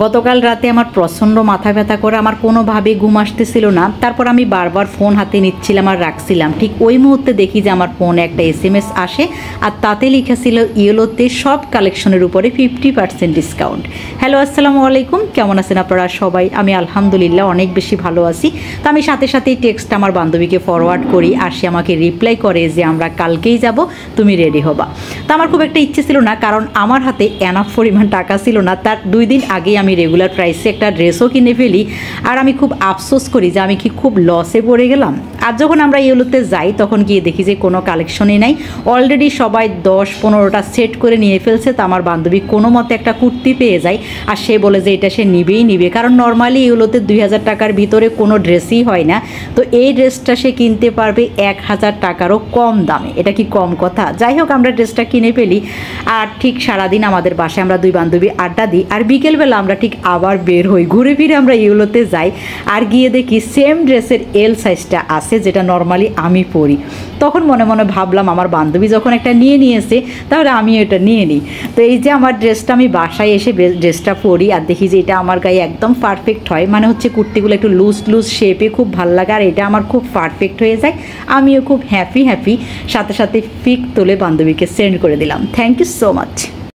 গতকাল রাতে আমার প্রচণ্ড মাথা ব্যথা করে আমার কোনোভাবে ঘুম আসতেছিল না। তারপর আমি বারবার ফোন হাতে নিচ্ছিলাম আর রাখছিলাম। ঠিক ওই মুহূর্তে দেখি যে আমার ফোনে একটা SMS আসে আর তাতে লেখা ছিল ইয়েলোতে সব কালেকশনের উপরে 50% ডিসকাউন্ট। হ্যালো, আসসালামু আলাইকুম, কেমন আছেন আপনারা সবাই? আমি আলহামদুলিল্লাহ অনেক বেশি ভালো আছি। তো আমি সাথে সাথেই টেক্সট আমার বান্ধবীকে ফরওয়ার্ড করি আর সে আমাকে রিপ্লাই করে যে আমরা কালকেই যাব, তুমি রেডি হবা। তো আমার খুব একটা ইচ্ছে ছিল না, কারণ আমার হাতে এনাফ পরিমাণ টাকা ছিল না। তার 2 দিন আগেই আমি রেগুলার প্রাইসে একটা ড্রেসও কিনে ফেলি আর আমি খুব আফসোস করি যে আমি কি খুব লসে পড়ে গেলাম। আর যখন আমরা ইয়েলোতে যাই তখন গিয়ে দেখি যে কোনো কালেকশনই নাই। অলরেডি সবাই 10-15টা সেট করে নিয়ে ফেলছে। তো আমার বান্ধবী কোনো মতে একটা কুর্তি পেয়ে যায় আর সে বলে যে এটা সে নিবেই নিবে, কারণ নর্মালি ইয়েলোতে 2000 টাকার ভিতরে কোনো ড্রেসই হয় না। তো এই ড্রেসটা সে কিনতে পারবে 1000 টাকারও কম দামে। এটা কি কম কথা? যাই হোক, আমরা ড্রেসটা কিনে ফেলি আর ঠিক সারাদিন আমাদের বাসায় আমরা 2 বান্ধবী আড্ডা দিই আর বিকেলবেলা আমরা ঠিক আবার বের হই, ঘুরে ফিরে আমরা ইয়েলোতে যাই আর গিয়ে দেখি সেম ড্রেসের এল সাইজটা আছে যেটা নর্মালি আমি পরি। তখন মনে মনে ভাবলাম আমার বান্ধবী যখন একটা নিয়েছে তাহলে আমিও এটা নিয়ে নিই। তো এই যে আমার ড্রেসটা, আমি বাসায় এসে ড্রেসটা পরি আর দেখি যে এটা আমার গায়ে একদম পারফেক্ট হয়। মানে হচ্ছে কুর্তিগুলো একটু লুজ শেপে খুব ভালো লাগে আর এটা আমার খুব পারফেক্ট হয়ে যায়। আমিও খুব হ্যাপি। সাথে সাথে পিক তুলে বান্ধবীকে সেন্ড করে দিলাম। Thank you so much.